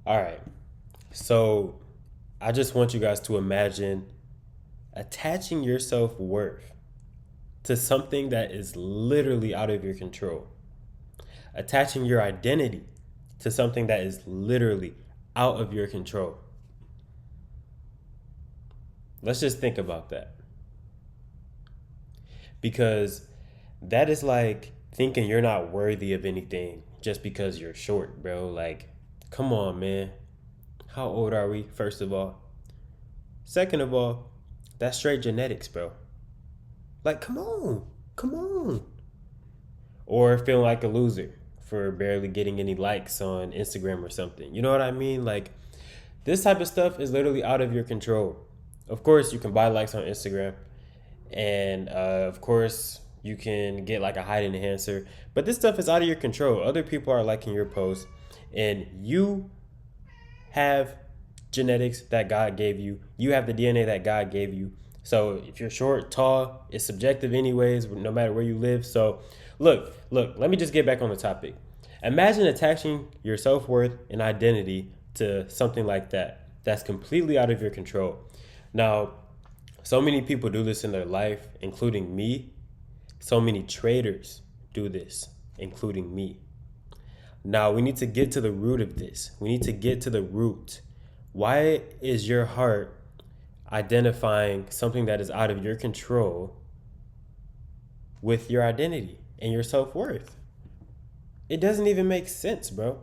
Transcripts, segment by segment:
All right. So I just want you guys to imagine attaching your self worth to something that is literally out of your control, attaching your identity to something that is literally out of your control. Let's just think about that, because that is like thinking you're not worthy of anything just because you're short, bro. Like, come on, man. How old are we, first of all? Second of all, that's straight genetics, bro. Like, come on. Come on. Or feeling like a loser for barely getting any likes on Instagram or something. You know what I mean? Like, this type of stuff is literally out of your control. Of course, you can buy likes on Instagram, and of course, you can get like a height enhancer, but this stuff is out of your control. Other people are liking your posts, and you have genetics that God gave you. You have the DNA that God gave you. So if you're short, tall, it's subjective anyways, no matter where you live. So look, let me just get back on the topic. Imagine attaching your self-worth and identity to something like that. That's completely out of your control. Now, so many people do this in their life, including me. So many traders do this, including me. Now, we need to get to the root of this. We need to get to the root. Why is your heart identifying something that is out of your control with your identity and your self-worth? It doesn't even make sense, bro.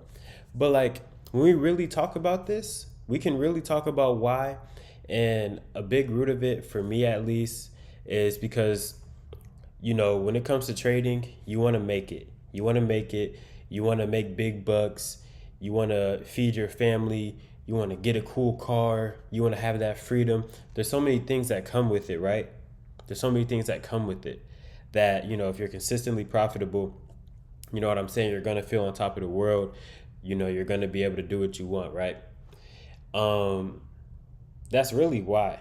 But like, when we really talk about this, we can really talk about why. And a big root of it, for me at least, is because, when it comes to trading, you want to make it. You want to make it. You want to make big bucks. You want to feed your family. You want to get a cool car. You want to have that freedom. There's so many things that come with it, right? There's so many things that come with it that, if you're consistently profitable, you know what I'm saying? You're going to feel on top of the world. You're going to be able to do what you want, right? That's really why,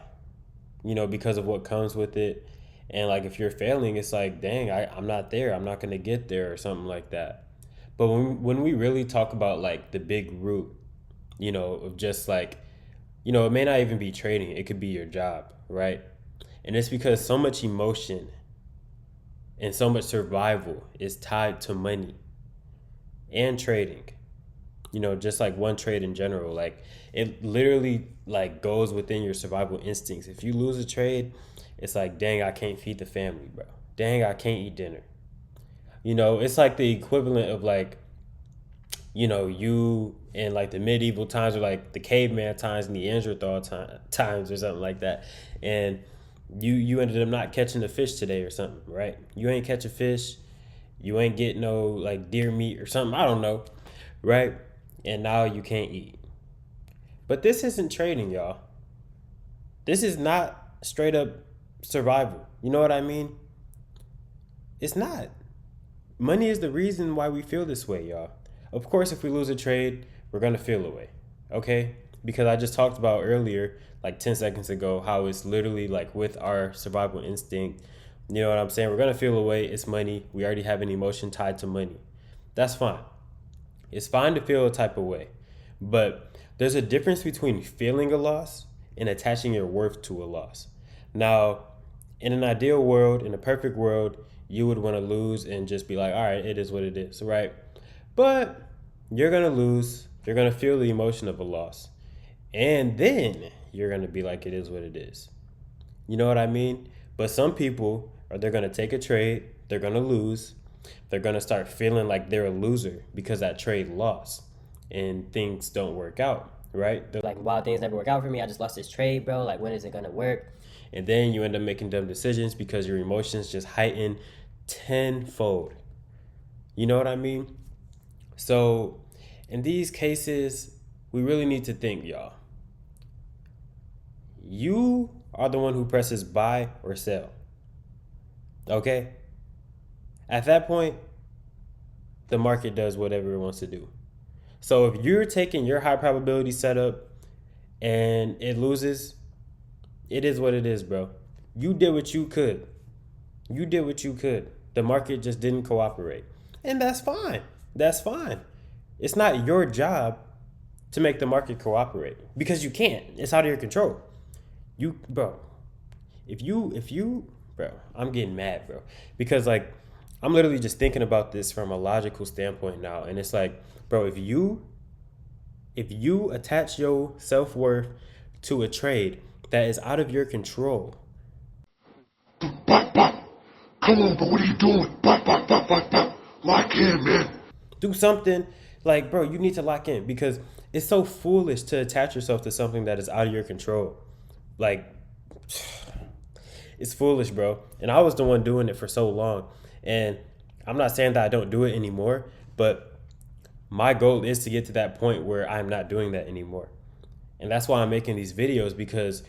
because of what comes with it. And like, if you're failing, it's like, dang, I'm not there. I'm not going to get there or something like that. But when we really talk about like the big root, of just like, it may not even be trading. It could be your job, right? And it's because so much emotion and so much survival is tied to money and trading. Just like one trade in general, like it literally like goes within your survival instincts. If you lose a trade, it's like, dang, I can't feed the family, bro. Dang, I can't eat dinner. It's like the equivalent of like, you in like the medieval times or like the caveman times and the Neanderthal times or something like that. And you ended up not catching the fish today or something, right? You ain't catch a fish. You ain't get no like deer meat or something. I don't know, right? And now you can't eat. But this isn't trading, y'all. This is not straight up survival. You know what I mean? It's not. Money is the reason why we feel this way, y'all. Of course, if we lose a trade, we're going to feel away, okay? Because I just talked about earlier, like 10 seconds ago, how it's literally like with our survival instinct. You know what I'm saying? We're going to feel away. It's money. We already have an emotion tied to money. That's fine. It's fine to feel a type of way. But there's a difference between feeling a loss and attaching your worth to a loss. Now, in an ideal world, in a perfect world, you would want to lose and just be like, all right, it is what it is, right? But you're going to lose. You're going to feel the emotion of a loss. And then you're going to be like, it is what it is. You know what I mean? But some people, they're going to take a trade. They're going to lose. They're going to start feeling like they're a loser because that trade lost and things don't work out, right? They're Like, wow, things never work out for me. I just lost this trade, bro. Like, when is it going to work? And then you end up making dumb decisions because your emotions just heighten tenfold. You know what I mean? So in these cases, we really need to think, y'all. You are the one who presses buy or sell. Okay? At that point, the market does whatever it wants to do. So if you're taking your high probability setup and it loses, it is what it is, bro. You did what you could. You did what you could. The market just didn't cooperate. And that's fine. That's fine. It's not your job to make the market cooperate, because you can't. It's out of your control. You, bro, if you, bro, I'm getting mad, bro, because like I'm literally just thinking about this from a logical standpoint now, and it's like, bro, if you attach your self-worth to a trade that is out of your control, Bop, bop. Come on, bro. What are you doing? Bop, bop, bop, bop, bop. Lock in, man. do something. Like, bro, you need to lock in, because it's so foolish to attach yourself to something that is out of your control. Like, it's foolish, bro. And I was the one doing it for so long. And I'm not saying that I don't do it anymore, but my goal is to get to that point where I'm not doing that anymore. And that's why I'm making these videos, because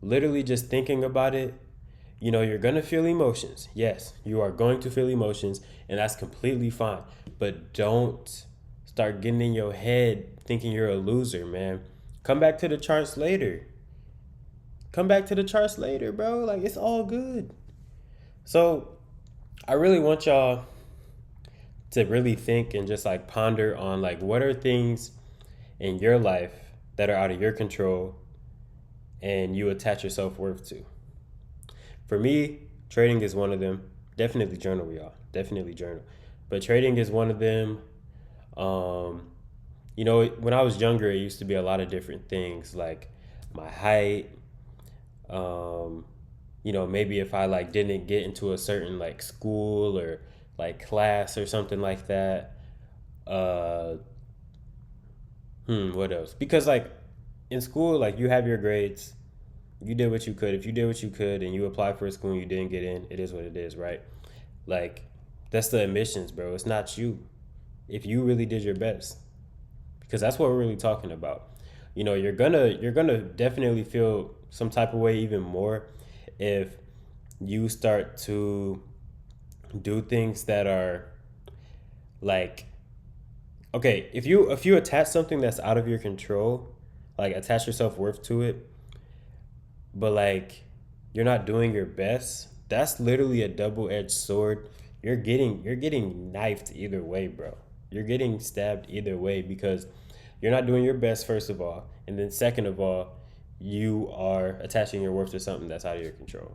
literally just thinking about it, you're going to feel emotions. Yes, you are going to feel emotions, and that's completely fine. But don't start getting in your head thinking you're a loser, man. Come back to the charts later. Bro. Like, it's all good. So I really want y'all to really think and just like ponder on like, what are things in your life that are out of your control and you attach your self-worth to. For me, trading is one of them. Definitely journal, y'all. Definitely journal. But trading is one of them. When I was younger, it used to be a lot of different things, like my height. Maybe if I like didn't get into a certain like school or like class or something like that. What else? Because like in school, like you have your grades. You did what you could. If you did what you could and you applied for a school and you didn't get in, it is what it is, right? Like, that's the admissions, bro. It's not you. If you really did your best, because that's what we're really talking about. You're gonna definitely feel some type of way even more if you start to do things that are like, okay, if you attach something that's out of your control, like attach your self-worth to it, but like you're not doing your best, that's literally a double-edged sword. You're getting knifed either way, bro. You're getting stabbed either way, because you're not doing your best, first of all, and then second of all, you are attaching your worth to something that's out of your control.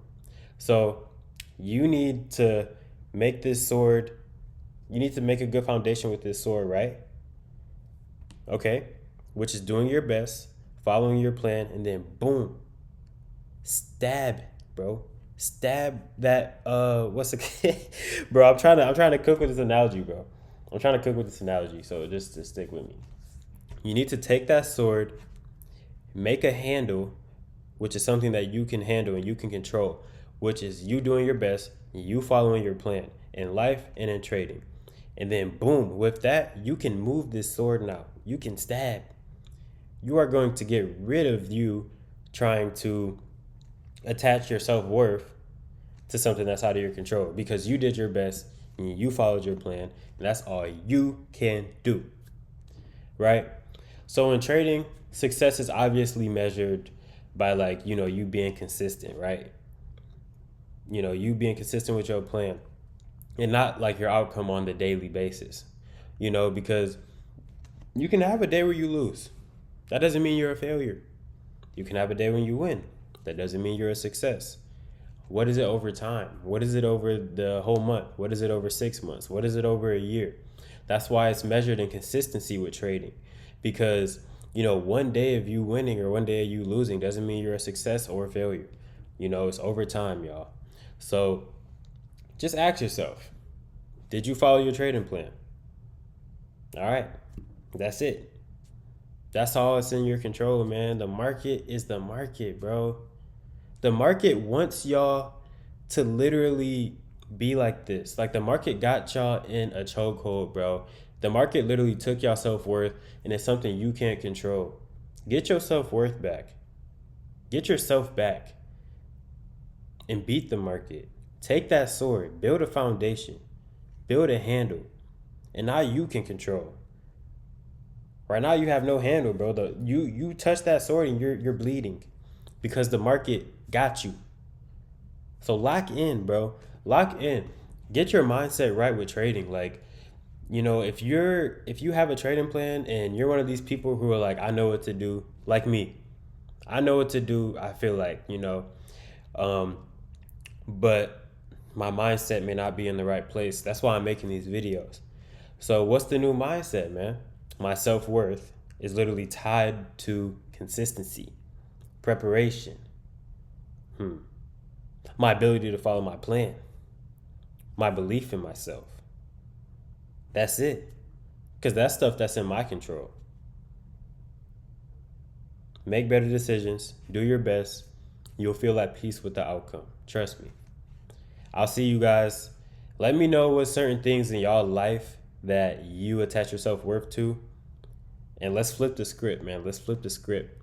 So you need to make this sword, you need to make a good foundation with this sword, right? Okay, which is doing your best, following your plan, and then boom, stab, bro. Stab that what's it bro, I'm trying to cook with this analogy, bro. So just stick with me. You need to take that sword, make a handle, which is something that you can handle and you can control, which is you doing your best, you following your plan in life and in trading. And then boom, with that, you can move this sword now. You can stab. You are going to get rid of you trying to attach your self-worth to something that's out of your control, because you did your best and you followed your plan, and that's all you can do, right? So in trading, success is obviously measured by like, you being consistent, right? You being consistent with your plan and not like your outcome on the daily basis, because you can have a day where you lose. That doesn't mean you're a failure. You can have a day when you win. That doesn't mean you're a success. What is it over time? What is it over the whole month? What is it over 6 months? What is it over a year? That's why it's measured in consistency with trading. Because, one day of you winning or one day of you losing doesn't mean you're a success or a failure. It's over time, y'all. So just ask yourself, did you follow your trading plan? All right. That's it. That's all that's in your control, man. The market is the market, bro. The market wants y'all to literally be like this. Like, the market got y'all in a chokehold, bro. The market literally took y'all self-worth, and it's something you can't control. Get your self-worth back. Get yourself back and beat the market. Take that sword, build a foundation, build a handle, and now you can control. Right now you have no handle, bro. You touch that sword and you're bleeding, because the market got you. So lock in, bro. Lock in. Get your mindset right with trading. Like, you know, if you have a trading plan and you're one of these people who are like, I know what to do, like me, I know what to do. I feel like, you know, but my mindset may not be in the right place. That's why I'm making these videos. So what's the new mindset, man? My self-worth is literally tied to consistency, preparation, my ability to follow my plan, my belief in myself. That's it. Because that's stuff that's in my control. Make better decisions. Do your best. You'll feel at peace with the outcome. Trust me. I'll see you guys. Let me know what certain things in y'all life that you attach your self-worth to. And let's flip the script, man. Let's flip the script.